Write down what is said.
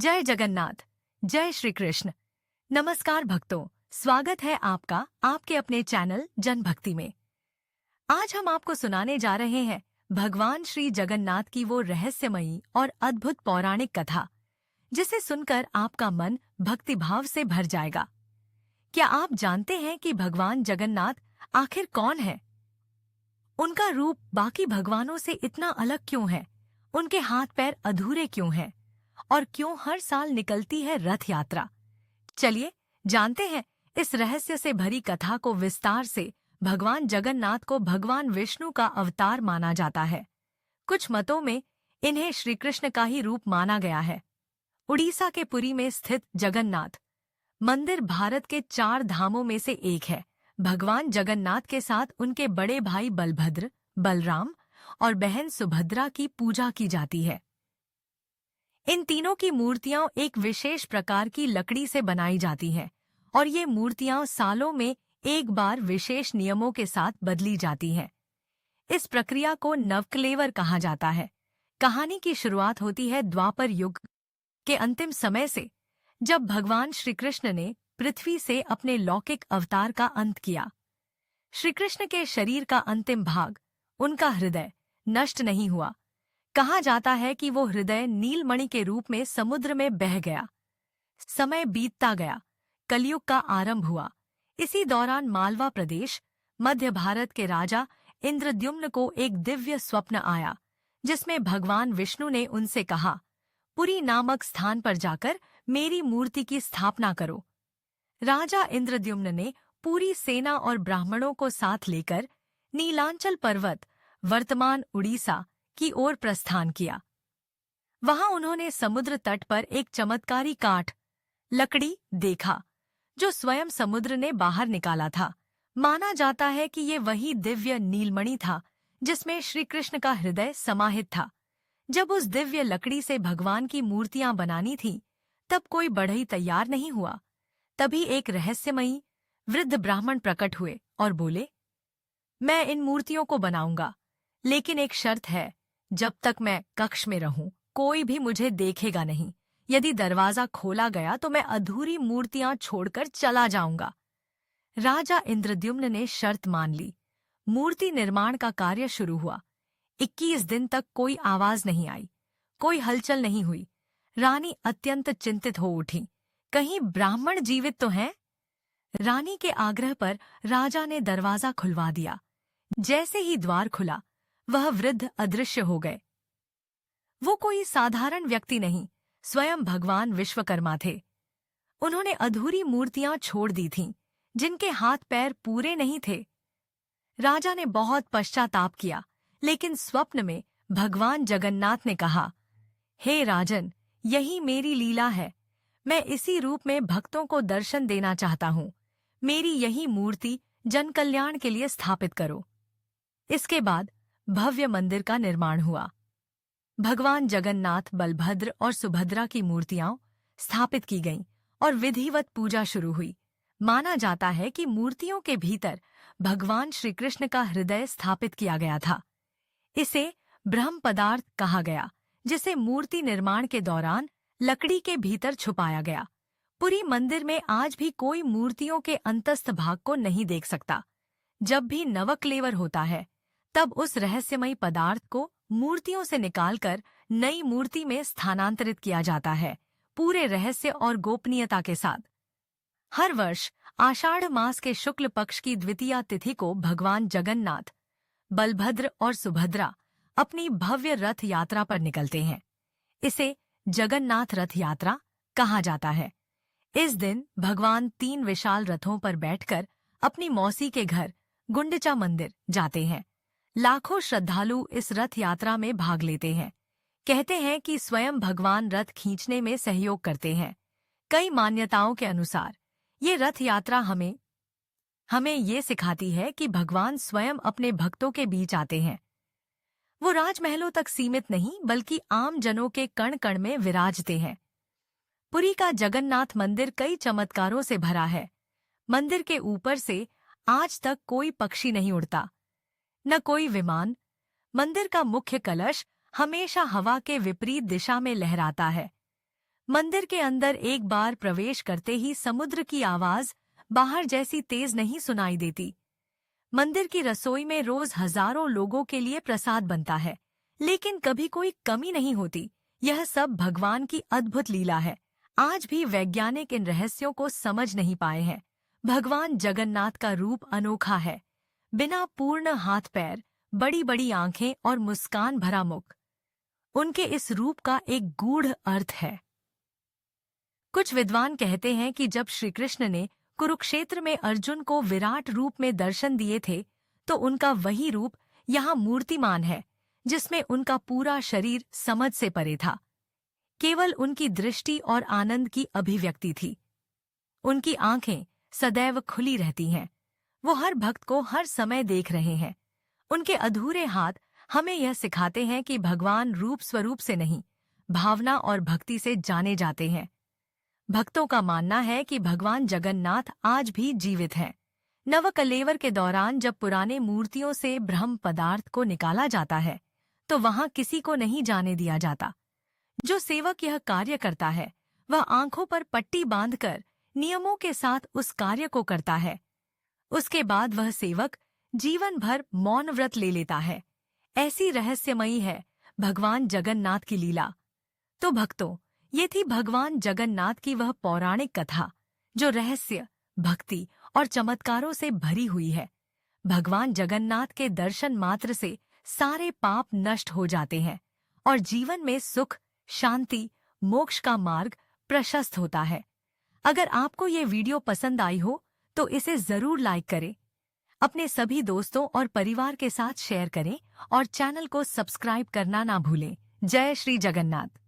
जय जगन्नाथ। जय श्री कृष्ण। नमस्कार भक्तों, स्वागत है आपका आपके अपने चैनल जन भक्ति में। आज हम आपको सुनाने जा रहे हैं भगवान श्री जगन्नाथ की वो रहस्यमयी और अद्भुत पौराणिक कथा जिसे सुनकर आपका मन भक्तिभाव से भर जाएगा। क्या आप जानते हैं कि भगवान जगन्नाथ आखिर कौन है? उनका रूप बाकी भगवानों से इतना अलग क्यों है? उनके हाथ पैर अधूरे क्यों हैं? और क्यों हर साल निकलती है रथ यात्रा? चलिए जानते हैं इस रहस्य से भरी कथा को विस्तार से। भगवान जगन्नाथ को भगवान विष्णु का अवतार माना जाता है। कुछ मतों में इन्हें श्री कृष्ण का ही रूप माना गया है। उड़ीसा के पुरी में स्थित जगन्नाथ मंदिर भारत के 4 धामों में से एक है। भगवान जगन्नाथ के साथ उनके बड़े भाई बलभद्र, बलराम और बहन सुभद्रा की पूजा की जाती है। इन तीनों की मूर्तियां एक विशेष प्रकार की लकड़ी से बनाई जाती हैं और ये मूर्तियां सालों में एक बार विशेष नियमों के साथ बदली जाती हैं। इस प्रक्रिया को नवकलेवर कहा जाता है। कहानी की शुरुआत होती है द्वापर युग के अंतिम समय से, जब भगवान श्री कृष्ण ने पृथ्वी से अपने लौकिक अवतार का अंत किया। श्री कृष्ण के शरीर का अंतिम भाग, उनका हृदय, नष्ट नहीं हुआ। कहा जाता है कि वो हृदय नीलमणि के रूप में समुद्र में बह गया। समय बीतता गया, कलयुग का आरंभ हुआ। इसी दौरान मालवा प्रदेश, मध्य भारत के राजा इंद्रद्युम्न को एक दिव्य स्वप्न आया, जिसमें भगवान विष्णु ने उनसे कहा, पुरी नामक स्थान पर जाकर मेरी मूर्ति की स्थापना करो। राजा इंद्रद्युम्न ने पूरी सेना और ब्राह्मणों को साथ लेकर नीलांचल पर्वत, वर्तमान उड़ीसा की ओर प्रस्थान किया। वहां उन्होंने समुद्र तट पर एक चमत्कारी काठ, लकड़ी देखा, जो स्वयं समुद्र ने बाहर निकाला था। माना जाता है कि ये वही दिव्य नीलमणि था जिसमें श्री कृष्ण का हृदय समाहित था। जब उस दिव्य लकड़ी से भगवान की मूर्तियां बनानी थीं, तब कोई बढ़ई तैयार नहीं हुआ। तभी एक रहस्यमयी वृद्ध ब्राह्मण प्रकट हुए और बोले, मैं इन मूर्तियों को बनाऊंगा, लेकिन एक शर्त है, जब तक मैं कक्ष में रहूं कोई भी मुझे देखेगा नहीं। यदि दरवाजा खोला गया तो मैं अधूरी मूर्तियां छोड़कर चला जाऊंगा। राजा इंद्रद्युम्न ने शर्त मान ली। मूर्ति निर्माण का कार्य शुरू हुआ। 21 दिन तक कोई आवाज नहीं आई, कोई हलचल नहीं हुई। रानी अत्यंत चिंतित हो उठी, कहीं ब्राह्मण जीवित तो हैं? रानी के आग्रह पर राजा ने दरवाजा खुलवा दिया। जैसे ही द्वार खुला, वह वृद्ध अदृश्य हो गए। वो कोई साधारण व्यक्ति नहीं, स्वयं भगवान विश्वकर्मा थे। उन्होंने अधूरी मूर्तियां छोड़ दी थीं, जिनके हाथ पैर पूरे नहीं थे। राजा ने बहुत पश्चाताप किया, लेकिन स्वप्न में भगवान जगन्नाथ ने कहा, हे राजन, यही मेरी लीला है। मैं इसी रूप में भक्तों को दर्शन देना चाहता हूँ। मेरी यही मूर्ति जन कल्याण के लिए स्थापित करो। इसके बाद भव्य मंदिर का निर्माण हुआ। भगवान जगन्नाथ, बलभद्र और सुभद्रा की मूर्तियां स्थापित की गईं और विधिवत पूजा शुरू हुई। माना जाता है कि मूर्तियों के भीतर भगवान श्री कृष्ण का हृदय स्थापित किया गया था। इसे ब्रह्म पदार्थ कहा गया, जिसे मूर्ति निर्माण के दौरान लकड़ी के भीतर छुपाया गया। पुरी मंदिर में आज भी कोई मूर्तियों के अंतस्थ भाग को नहीं देख सकता। जब भी नवकलेवर होता है, तब उस रहस्यमयी पदार्थ को मूर्तियों से निकालकर नई मूर्ति में स्थानांतरित किया जाता है, पूरे रहस्य और गोपनीयता के साथ। हर वर्ष आषाढ़ मास के शुक्ल पक्ष की द्वितीया तिथि को भगवान जगन्नाथ, बलभद्र और सुभद्रा अपनी भव्य रथ यात्रा पर निकलते हैं। इसे जगन्नाथ रथ यात्रा कहा जाता है। इस दिन भगवान 3 विशाल रथों पर बैठकर अपनी मौसी के घर गुंडिचा मंदिर जाते हैं। लाखों श्रद्धालु इस रथ यात्रा में भाग लेते हैं। कहते हैं कि स्वयं भगवान रथ खींचने में सहयोग करते हैं। कई मान्यताओं के अनुसार ये रथ यात्रा हमें ये सिखाती है कि भगवान स्वयं अपने भक्तों के बीच आते हैं। वो राजमहलों तक सीमित नहीं, बल्कि आम जनों के कण कण में विराजते हैं। पुरी का जगन्नाथ मंदिर कई चमत्कारों से भरा है। मंदिर के ऊपर से आज तक कोई पक्षी नहीं उड़ता, न कोई विमान। मंदिर का मुख्य कलश हमेशा हवा के विपरीत दिशा में लहराता है। मंदिर के अंदर एक बार प्रवेश करते ही समुद्र की आवाज बाहर जैसी तेज नहीं सुनाई देती। मंदिर की रसोई में रोज हजारों लोगों के लिए प्रसाद बनता है, लेकिन कभी कोई कमी नहीं होती। यह सब भगवान की अद्भुत लीला है। आज भी वैज्ञानिक इन रहस्यों को समझ नहीं पाए हैं। भगवान जगन्नाथ का रूप अनोखा है। बिना पूर्ण हाथ पैर, बड़ी बड़ी आंखें और मुस्कान भरा मुख। उनके इस रूप का एक गूढ़ अर्थ है। कुछ विद्वान कहते हैं कि जब श्री कृष्ण ने कुरुक्षेत्र में अर्जुन को विराट रूप में दर्शन दिए थे, तो उनका वही रूप यहाँ मूर्तिमान है, जिसमें उनका पूरा शरीर समझ से परे था। केवल उनकी दृष्टि और आनंद की अभिव्यक्ति थी। उनकी आंखें सदैव खुली रहती हैं। वो हर भक्त को हर समय देख रहे हैं। उनके अधूरे हाथ हमें यह सिखाते हैं कि भगवान रूप स्वरूप से नहीं, भावना और भक्ति से जाने जाते हैं। भक्तों का मानना है कि भगवान जगन्नाथ आज भी जीवित हैं। नवकलेवर के दौरान जब पुराने मूर्तियों से ब्रह्म पदार्थ को निकाला जाता है, तो वहां किसी को नहीं जाने दिया जाता। जो सेवक यह कार्य करता है, वह आंखों पर पट्टी बांधकर नियमों के साथ उस कार्य को करता है। उसके बाद वह सेवक जीवन भर मौन व्रत ले लेता है। ऐसी रहस्यमयी है भगवान जगन्नाथ की लीला। तो भक्तों, ये थी भगवान जगन्नाथ की वह पौराणिक कथा, जो रहस्य, भक्ति और चमत्कारों से भरी हुई है। भगवान जगन्नाथ के दर्शन मात्र से सारे पाप नष्ट हो जाते हैं और जीवन में सुख, शांति, मोक्ष का मार्ग प्रशस्त होता है। अगर आपको ये वीडियो पसंद आई हो तो इसे जरूर लाइक करें, अपने सभी दोस्तों और परिवार के साथ शेयर करें और चैनल को सब्सक्राइब करना ना भूलें। जय श्री जगन्नाथ।